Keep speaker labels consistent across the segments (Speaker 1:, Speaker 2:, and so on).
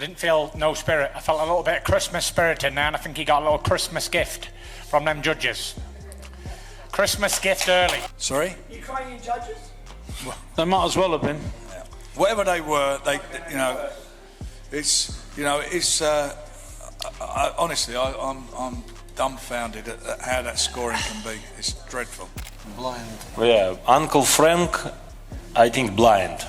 Speaker 1: I didn't feel no spirit. I felt a little bit of Christmas spirit in there, and I think he got a little Christmas gift from them judges. Christmas gift early.
Speaker 2: Sorry?
Speaker 3: Ukrainian judges?
Speaker 4: Well, they might as well have been.
Speaker 2: Yeah. Whatever they were, it's. Honestly, I'm dumbfounded at how that scoring can be. It's dreadful.
Speaker 4: Blind. Well, yeah, Uncle Frank, I think blind.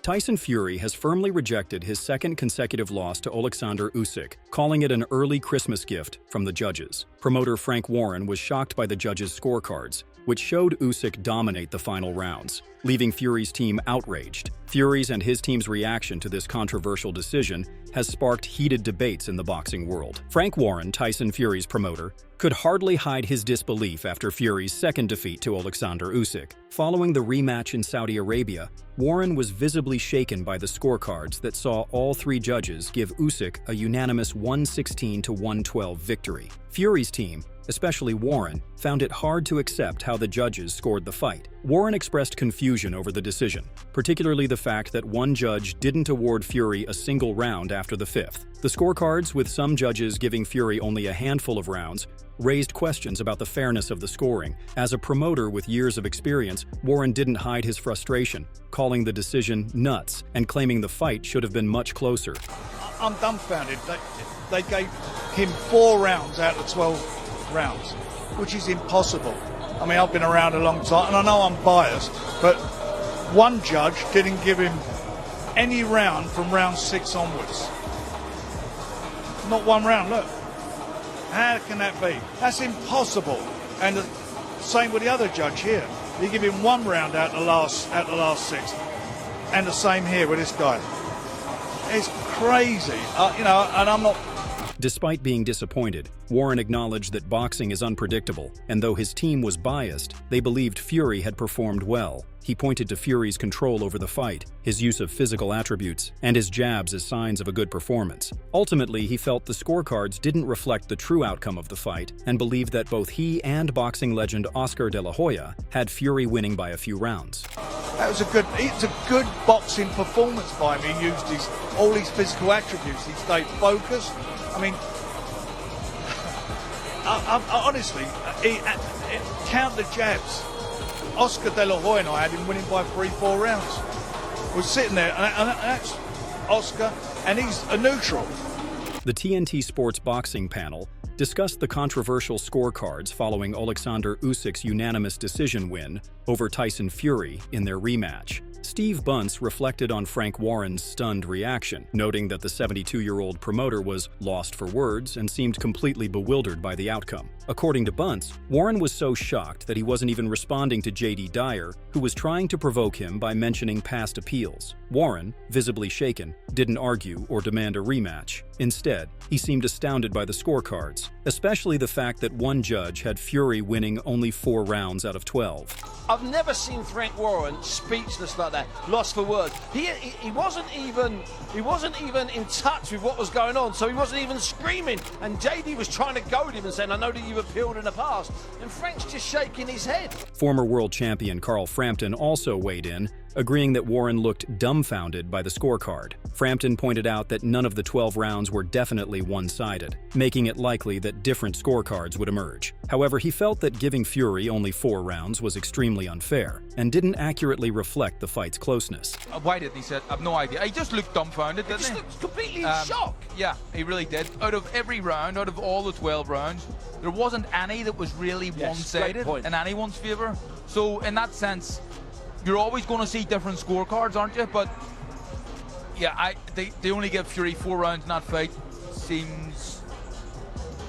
Speaker 5: Tyson Fury has firmly rejected his second consecutive loss to Oleksandr Usyk, calling it an early Christmas gift from the judges. Promoter Frank Warren was shocked by the judges' scorecards, which showed Usyk dominate the final rounds, leaving Fury's team outraged. Fury's and his team's reaction to this controversial decision has sparked heated debates in the boxing world. Frank Warren, Tyson Fury's promoter, could hardly hide his disbelief after Fury's second defeat to Oleksandr Usyk. Following the rematch in Saudi Arabia, Warren was visibly shaken by the scorecards that saw all three judges give Usyk a unanimous 116-112 victory. Fury's team, especially Warren, found it hard to accept how the judges scored the fight. Warren expressed confusion over the decision, particularly the fact that one judge didn't award Fury a single round after the fifth. The scorecards, with some judges giving Fury only a handful of rounds, raised questions about the fairness of the scoring. As a promoter with years of experience, Warren didn't hide his frustration, calling the decision nuts and claiming the fight should have been much closer.
Speaker 3: I'm dumbfounded. They gave him 4 rounds out of 12 rounds, which is impossible. I mean, I've been around a long time, and I know I'm biased, but one judge didn't give him any round from round 6 onwards. Not one round, look. How can that be? That's impossible. And the same with the other judge here. They give him 1 round out the last 6. And the same here with this guy. It's crazy. And I'm not...
Speaker 5: Despite being disappointed, Warren acknowledged that boxing is unpredictable, and though his team was biased, they believed Fury had performed well. He pointed to Fury's control over the fight, his use of physical attributes, and his jabs as signs of a good performance. Ultimately, he felt the scorecards didn't reflect the true outcome of the fight, and believed that both he and boxing legend Oscar De La Hoya had Fury winning by a few rounds.
Speaker 3: That was it's a good boxing performance by him. He used all his physical attributes. He stayed focused. I mean, honestly, count the jabs. Oscar De La Hoya and I had him winning by 3-4 rounds. We're sitting there, and that's Oscar, and he's a neutral.
Speaker 5: The TNT Sports Boxing panel discussed the controversial scorecards following Oleksandr Usyk's unanimous decision win over Tyson Fury in their rematch. Steve Bunce reflected on Frank Warren's stunned reaction, noting that the 72-year-old promoter was lost for words and seemed completely bewildered by the outcome. According to Bunce, Warren was so shocked that he wasn't even responding to J.D. Dyer, who was trying to provoke him by mentioning past appeals. Warren, visibly shaken, didn't argue or demand a rematch. Instead, he seemed astounded by the scorecards, especially the fact that one judge had Fury winning only 4 rounds out of 12.
Speaker 6: I've never seen Frank Warren speechless like that, lost for words. He wasn't even in touch with what was going on, so he wasn't even screaming. And JD was trying to goad him and saying, "I know that you've appealed in the past," and Frank's just shaking his head.
Speaker 5: Former world champion Carl Frampton also weighed in, agreeing that Warren looked dumbfounded by the scorecard. Frampton pointed out that none of the 12 rounds were definitely one-sided, making it likely that different scorecards would emerge. However, he felt that giving Fury only 4 rounds was extremely unfair and didn't accurately reflect the fight's closeness.
Speaker 7: Why did he say? I've no idea. He just looked dumbfounded, didn't he?
Speaker 6: He just looked completely in shock.
Speaker 7: Yeah, he really did. Out of every round, out of all the 12 rounds, there wasn't any that was really one-sided in anyone's favour. So in that sense, you're always going to see different scorecards, aren't you? But yeah, they only give Fury 4 rounds in that fight. Seems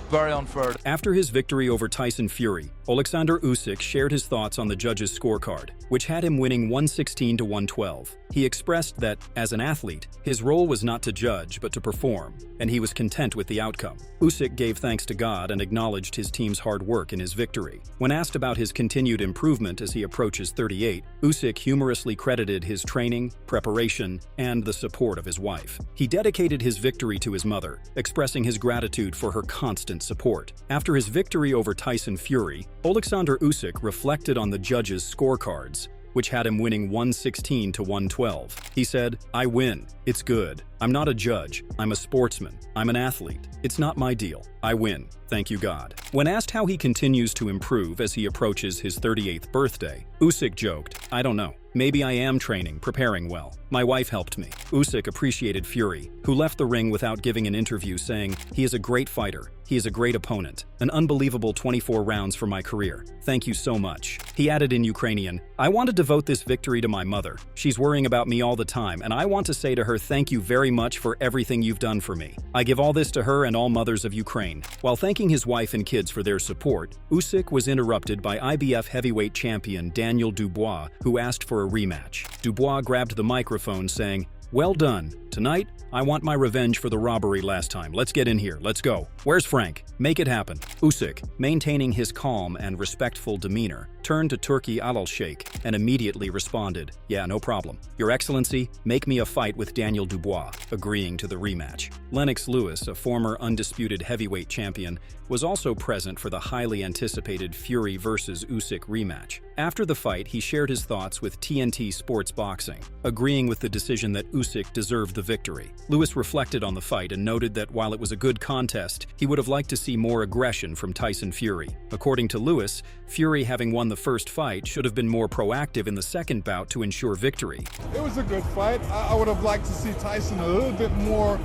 Speaker 7: very unfair.
Speaker 5: After his victory over Tyson Fury, Oleksandr Usyk shared his thoughts on the judges' scorecard, which had him winning 116-112. He expressed that, as an athlete, his role was not to judge but to perform, and he was content with the outcome. Usyk gave thanks to God and acknowledged his team's hard work in his victory. When asked about his continued improvement as he approaches 38, Usyk humorously credited his training, preparation, and the support of his wife. He dedicated his victory to his mother, expressing his gratitude for her constant support. After his victory over Tyson Fury, Oleksandr Usyk reflected on the judges' scorecards, which had him winning 116 to 112. He said, "I win. It's good. I'm not a judge. I'm a sportsman. I'm an athlete. It's not my deal. I win. Thank you, God." When asked how he continues to improve as he approaches his 38th birthday, Usyk joked, "I don't know. Maybe I am training, preparing well. My wife helped me." Usyk appreciated Fury, who left the ring without giving an interview, saying, "He is a great fighter. He is a great opponent. An unbelievable 24 rounds for my career. Thank you so much." He added in Ukrainian, "I want to devote this victory to my mother. She's worrying about me all the time, and I want to say to her thank you very much for everything you've done for me. I give all this to her and all mothers of Ukraine." While thanking his wife and kids for their support, Usyk was interrupted by IBF heavyweight champion Daniel Dubois, who asked for a rematch. Dubois grabbed the microphone, saying, "Well done. Tonight, I want my revenge for the robbery last time. Let's get in here. Let's go. Where's Frank? Make it happen." Usyk, maintaining his calm and respectful demeanor, turned to Turki Alalshikh and immediately responded, "Yeah, no problem. Your Excellency, make me a fight with Daniel Dubois," agreeing to the rematch. Lennox Lewis, a former undisputed heavyweight champion, was also present for the highly anticipated Fury vs. Usyk rematch. After the fight, he shared his thoughts with TNT Sports Boxing, agreeing with the decision that Usyk deserved the victory. Lewis reflected on the fight and noted that while it was a good contest, he would have liked to see more aggression from Tyson Fury. According to Lewis, Fury, having won the first fight, should have been more proactive in the second bout to ensure victory.
Speaker 8: It was a good fight. I would have liked to see Tyson a little bit more,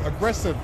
Speaker 8: aggressive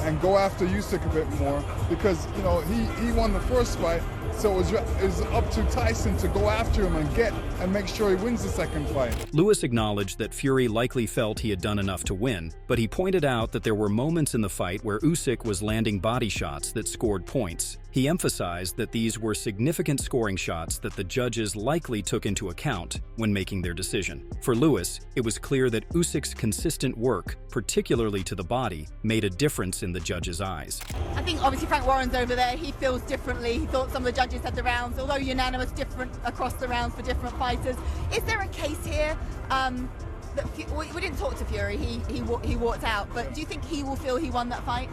Speaker 8: and go after Usyk a bit more because, he won the first fight. So it's up to Tyson to go after him and make sure he wins the second fight.
Speaker 5: Lewis acknowledged that Fury likely felt he had done enough to win, but he pointed out that there were moments in the fight where Usyk was landing body shots that scored points. He emphasized that these were significant scoring shots that the judges likely took into account when making their decision. For Lewis, it was clear that Usyk's consistent work, particularly to the body, made a difference in the judges' eyes.
Speaker 9: I think obviously Frank Warren's over there. He feels differently. He thought some of the judges had the rounds, although unanimous, different across the rounds for different fighters. Is there a case here that we didn't talk to Fury? He walked out, but do you think he will feel he won that fight?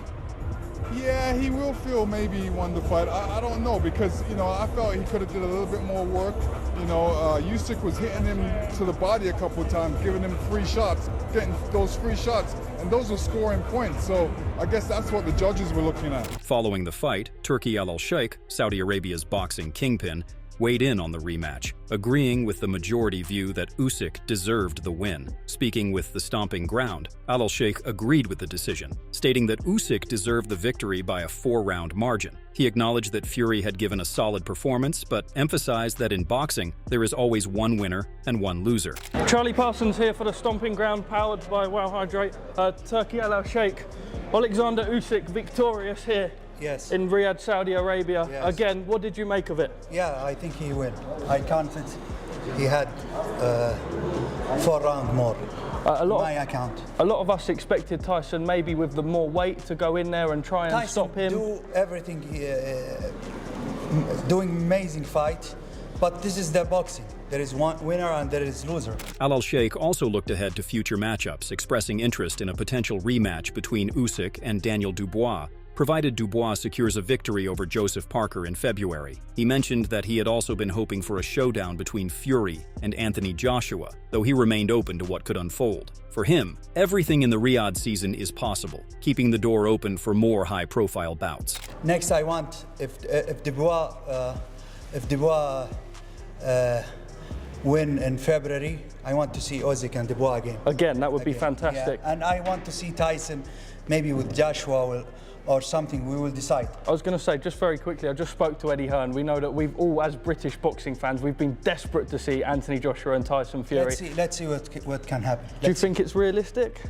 Speaker 8: Yeah, he will feel maybe he won the fight. I don't know because, I felt he could have did a little bit more work. Usyk was hitting him to the body a couple of times, giving him free shots, getting those free shots, and those were scoring points. So I guess that's what the judges were looking at.
Speaker 5: Following the fight, Turki Alalshikh, Saudi Arabia's boxing kingpin, weighed in on the rematch, agreeing with the majority view that Usyk deserved the win. Speaking with The Stomping Ground, Alalshikh agreed with the decision, stating that Usyk deserved the victory by a 4-round margin. He acknowledged that Fury had given a solid performance, but emphasized that in boxing, there is always one winner and one loser.
Speaker 10: Charlie Parsons here for The Stomping Ground, powered by Wow Hydrate. Turki Alalshikh, Oleksandr Usyk victorious here.
Speaker 11: Yes.
Speaker 10: In Riyadh, Saudi Arabia.
Speaker 11: Yes.
Speaker 10: Again, what did you make of it?
Speaker 11: Yeah, I think he win. I counted. He had 4 rounds more. My account.
Speaker 10: A lot of us expected Tyson maybe with the more weight to go in there and try and stop him.
Speaker 11: Do everything, doing amazing fight, but this is the boxing. There is one winner and there is loser.
Speaker 5: Alalshikh also looked ahead to future matchups, expressing interest in a potential rematch between Usyk and Daniel Dubois, provided Dubois secures a victory over Joseph Parker in February. He mentioned that he had also been hoping for a showdown between Fury and Anthony Joshua, though he remained open to what could unfold. For him, everything in the Riyadh season is possible, keeping the door open for more high-profile bouts.
Speaker 11: Next, I want if Dubois win in February, I want to see Usyk and Dubois again.
Speaker 10: Again, that would be fantastic.
Speaker 11: Yeah. And I want to see Tyson maybe with Joshua or something. We will decide.
Speaker 10: I was going to say, just very quickly, I just spoke to Eddie Hearn. We know that we've all, as British boxing fans, we've been desperate to see Anthony Joshua and Tyson Fury.
Speaker 11: Let's see what can happen.
Speaker 10: Do you think it's realistic?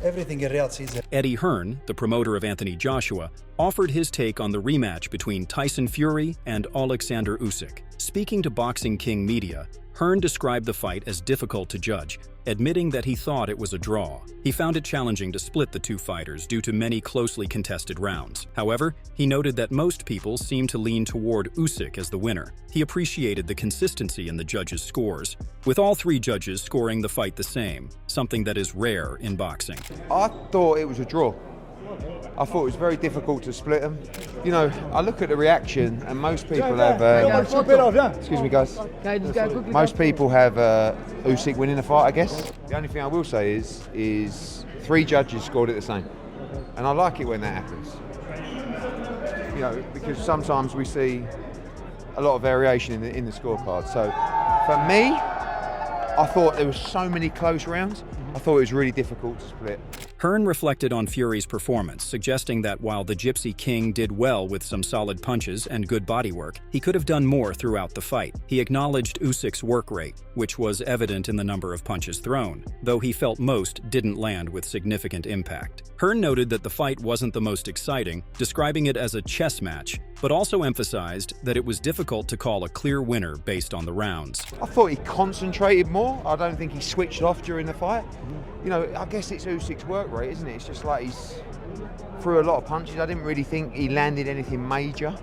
Speaker 11: Everything in Riyadh season.
Speaker 5: Eddie Hearn, the promoter of Anthony Joshua, offered his take on the rematch between Tyson Fury and Oleksandr Usyk. Speaking to Boxing King Media, Hearn described the fight as difficult to judge, admitting that he thought it was a draw. He found it challenging to split the two fighters due to many closely contested rounds. However, he noted that most people seemed to lean toward Usyk as the winner. He appreciated the consistency in the judges' scores, with all 3 judges scoring the fight the same, something that is rare in boxing.
Speaker 12: I thought it was a draw. I thought it was very difficult to split them. You know, I look at the reaction, and most people have. Excuse me, guys. Most people have Usyk winning the fight, I guess. The only thing I will say is 3 judges scored it the same, and I like it when that happens. You know, because sometimes we see a lot of variation in the scorecard. So, for me, I thought there were so many close rounds. I thought it was really difficult to split.
Speaker 5: Hearn reflected on Fury's performance, suggesting that while the Gypsy King did well with some solid punches and good bodywork, he could have done more throughout the fight. He acknowledged Usyk's work rate, which was evident in the number of punches thrown, though he felt most didn't land with significant impact. Hearn noted that the fight wasn't the most exciting, describing it as a chess match, but also emphasized that it was difficult to call a clear winner based on the rounds.
Speaker 12: I thought he concentrated more. I don't think he switched off during the fight. You know, I guess it's Usyk's work rate, isn't it? It's just like he's threw a lot of punches. I didn't really think he landed anything major.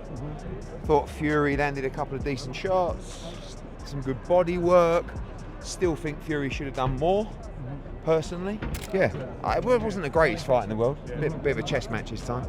Speaker 12: Thought Fury landed a couple of decent shots, some good body work. Still think Fury should have done more, personally. Yeah, it wasn't the greatest fight in the world. Bit of a chess match this time,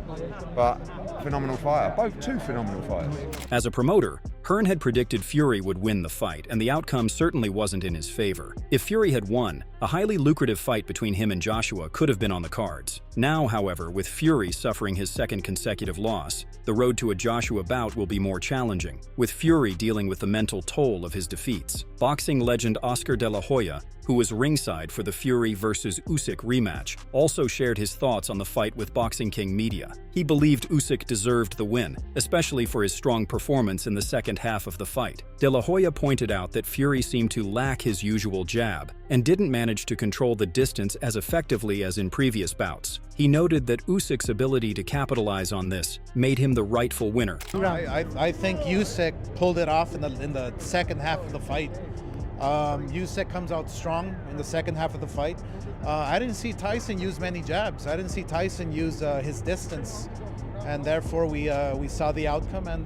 Speaker 12: but phenomenal fighter. Two phenomenal fighters.
Speaker 5: As a promoter, Hearn had predicted Fury would win the fight, and the outcome certainly wasn't in his favor. If Fury had won, a highly lucrative fight between him and Joshua could have been on the cards. Now, however, with Fury suffering his second consecutive loss, the road to a Joshua bout will be more challenging, with Fury dealing with the mental toll of his defeats. Boxing legend Oscar De La Hoya, who was ringside for the Fury vs. Usyk rematch, also shared his thoughts on the fight with Boxing King Media. He believed Usyk deserved the win, especially for his strong performance in the second half of the fight. De La Hoya pointed out that Fury seemed to lack his usual jab and didn't manage to control the distance as effectively as in previous bouts. He noted that Usyk's ability to capitalize on this made him the rightful winner.
Speaker 13: I think Usyk pulled it off in the second half of the fight. Usyk comes out strong in the second half of the fight. I didn't see Tyson use many jabs. I didn't see Tyson use his distance, and therefore we saw the outcome, and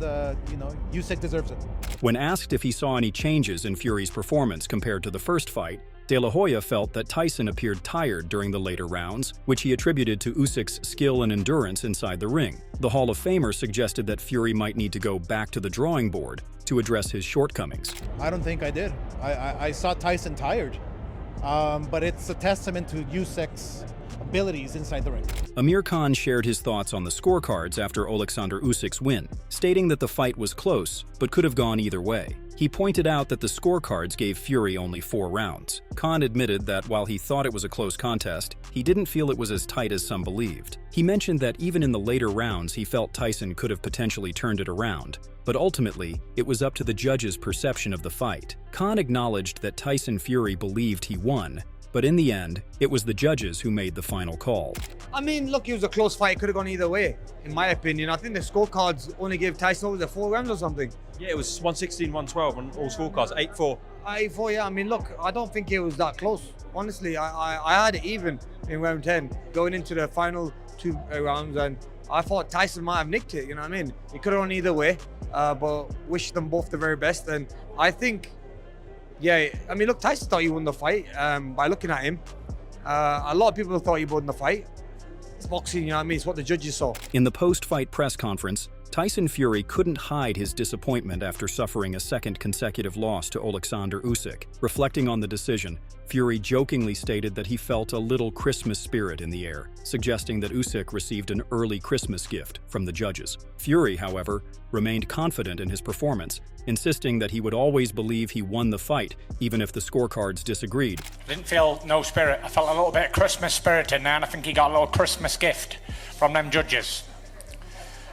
Speaker 13: Usyk deserves it.
Speaker 5: When asked if he saw any changes in Fury's performance compared to the first fight, De La Hoya felt that Tyson appeared tired during the later rounds, which he attributed to Usyk's skill and endurance inside the ring. The Hall of Famer suggested that Fury might need to go back to the drawing board to address his shortcomings.
Speaker 13: I don't think I did. I saw Tyson tired, but it's a testament to Usyk's abilities inside the ring.
Speaker 5: Amir Khan shared his thoughts on the scorecards after Oleksandr Usyk's win, stating that the fight was close, but could have gone either way. He pointed out that the scorecards gave Fury only 4 rounds. Khan admitted that while he thought it was a close contest, he didn't feel it was as tight as some believed. He mentioned that even in the later rounds, he felt Tyson could have potentially turned it around, but ultimately, it was up to the judges' perception of the fight. Khan acknowledged that Tyson Fury believed he won, but in the end, it was the judges who made the final call.
Speaker 14: I mean, look, it was a close fight. It could have gone either way, in my opinion. I think the scorecards only gave Tyson over the 4 rounds or something.
Speaker 15: Yeah, it was 116, 112 on all scorecards, 8-4.
Speaker 14: 8-4, yeah. I mean, look, I don't think it was that close. Honestly, I had it even in round 10, going into the final 2 rounds, and I thought Tyson might have nicked it, you know what I mean? It could have gone either way, but wish them both the very best. And I think, yeah, I mean, look, Tyson thought he won the fight by looking at him. A lot of people thought he won the fight. It's boxing, you know what I mean? It's what the judges saw.
Speaker 5: In the post-fight press conference, Tyson Fury couldn't hide his disappointment after suffering a second consecutive loss to Oleksandr Usyk. Reflecting on the decision, Fury jokingly stated that he felt a little Christmas spirit in the air, suggesting that Usyk received an early Christmas gift from the judges. Fury, however, remained confident in his performance, insisting that he would always believe he won the fight, even if the scorecards disagreed.
Speaker 1: I didn't feel no spirit. I felt a little bit of Christmas spirit in there, and I think he got a little Christmas gift from them judges.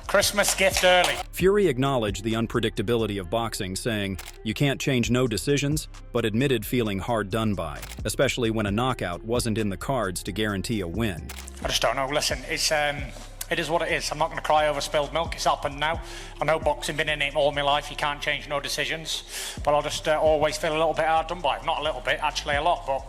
Speaker 1: Christmas gift early.
Speaker 5: Fury acknowledged the unpredictability of boxing, saying, "You can't change no decisions," but admitted feeling hard done by, especially when a knockout wasn't in the cards to guarantee a win.
Speaker 1: I just don't know. Listen, it is what it is. I'm not going to cry over spilled milk. It's happened now. I know boxing, been in it all my life. You can't change no decisions. But I'll just always feel a little bit hard done by. Not a little bit, actually a lot. But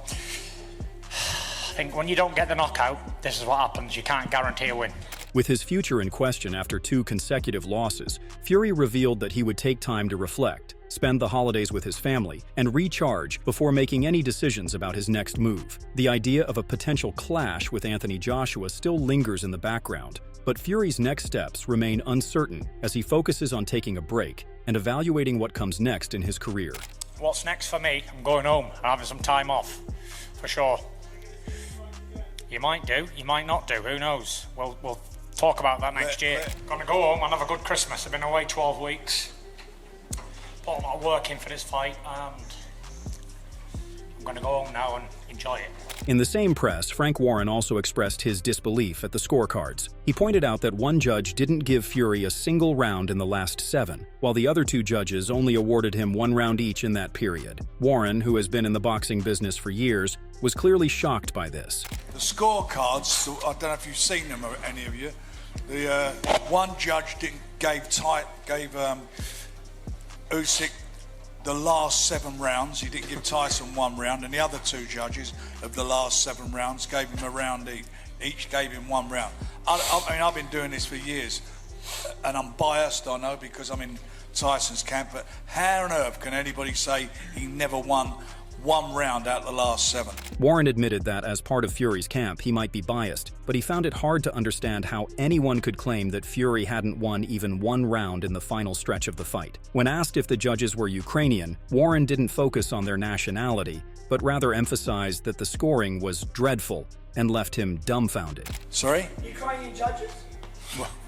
Speaker 1: I think when you don't get the knockout, this is what happens. You can't guarantee a win.
Speaker 5: With his future in question after 2 consecutive losses, Fury revealed that he would take time to reflect, spend the holidays with his family, and recharge before making any decisions about his next move. The idea of a potential clash with Anthony Joshua still lingers in the background, but Fury's next steps remain uncertain as he focuses on taking a break and evaluating what comes next in his career.
Speaker 1: What's next for me? I'm going home and having some time off, for sure. You might do, you might not do, who knows? We'll talk about that next year. Gonna go home and have a good Christmas. I've been away 12 weeks. Put a lot of work in for this fight, and I'm gonna go home now and enjoy it.
Speaker 5: In the same press, Frank Warren also expressed his disbelief at the scorecards. He pointed out that one judge didn't give Fury a single round in the last 7, while the other 2 judges only awarded him 1 round each in that period. Warren, who has been in the boxing business for years, was clearly shocked by this.
Speaker 2: The scorecards, I don't know if you've seen them, any of you. The one judge gave Usyk the last 7 rounds. He didn't give Tyson 1 round, and the other 2 judges of the last 7 rounds gave him a round each. Each gave him 1 round. I mean, I've been doing this for years, and I'm biased, I know, because I'm in Tyson's camp, but how on earth can anybody say he never won 1 round out of the last 7?
Speaker 5: Warren admitted that as part of Fury's camp, he might be biased, but he found it hard to understand how anyone could claim that Fury hadn't won even 1 round in the final stretch of the fight. When asked if the judges were Ukrainian, Warren didn't focus on their nationality, but rather emphasized that the scoring was dreadful and left him dumbfounded.
Speaker 2: Sorry?
Speaker 14: Ukrainian judges?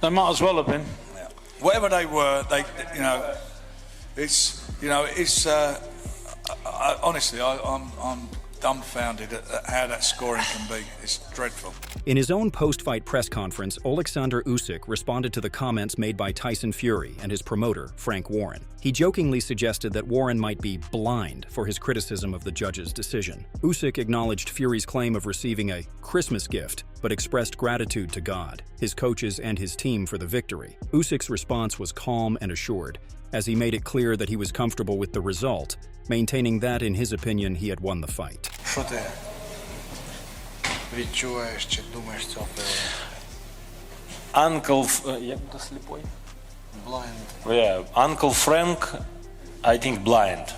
Speaker 4: They might as well have been.
Speaker 2: Yeah. Whatever they were, honestly, I'm dumbfounded at how that scoring can be. It's dreadful.
Speaker 5: In his own post-fight press conference, Oleksandr Usyk responded to the comments made by Tyson Fury and his promoter, Frank Warren. He jokingly suggested that Warren might be blind for his criticism of the judge's decision. Usyk acknowledged Fury's claim of receiving a Christmas gift, but expressed gratitude to God, his coaches, and his team for the victory. Usyk's response was calm and assured, as he made it clear that he was comfortable with the result, maintaining that, in his opinion, he had won the fight.
Speaker 4: Uncle Frank, I think blind.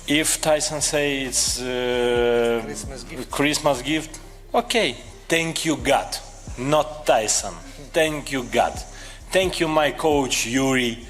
Speaker 4: If Tyson say it's Christmas gift, okay, thank you God, not Tyson. Thank you God. Thank you my coach Yuri.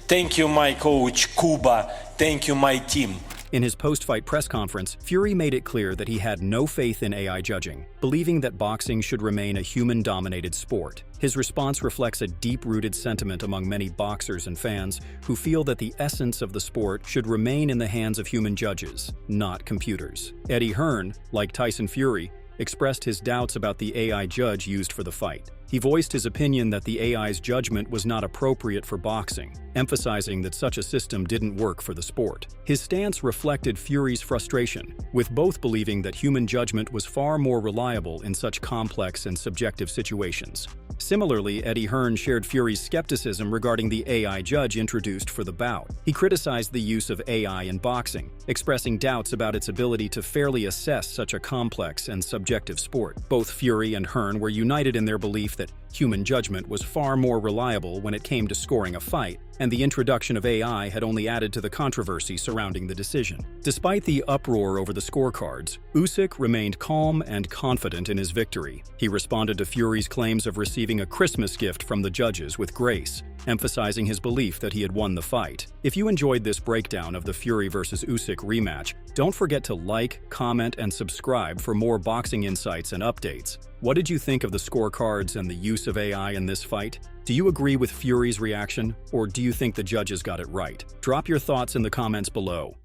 Speaker 4: Thank you my coach Kuba. Thank you my team.
Speaker 5: In his post-fight press conference, Fury made it clear that he had no faith in AI judging, believing that boxing should remain a human-dominated sport. His response reflects a deep-rooted sentiment among many boxers and fans who feel that the essence of the sport should remain in the hands of human judges, not computers. Eddie Hearn, like Tyson Fury, expressed his doubts about the AI judge used for the fight. He voiced his opinion that the AI's judgment was not appropriate for boxing, emphasizing that such a system didn't work for the sport. His stance reflected Fury's frustration, with both believing that human judgment was far more reliable in such complex and subjective situations. Similarly, Eddie Hearn shared Fury's skepticism regarding the AI judge introduced for the bout. He criticized the use of AI in boxing, expressing doubts about its ability to fairly assess such a complex and subjective sport. Both Fury and Hearn were united in their belief that human judgment was far more reliable when it came to scoring a fight, and the introduction of AI had only added to the controversy surrounding the decision. Despite the uproar over the scorecards, Usyk remained calm and confident in his victory. He responded to Fury's claims of receiving a Christmas gift from the judges with grace, emphasizing his belief that he had won the fight. If you enjoyed this breakdown of the Fury vs. Usyk rematch, don't forget to like, comment, and subscribe for more boxing insights and updates. What did you think of the scorecards and the use of AI in this fight? Do you agree with Fury's reaction, or do you think the judges got it right? Drop your thoughts in the comments below.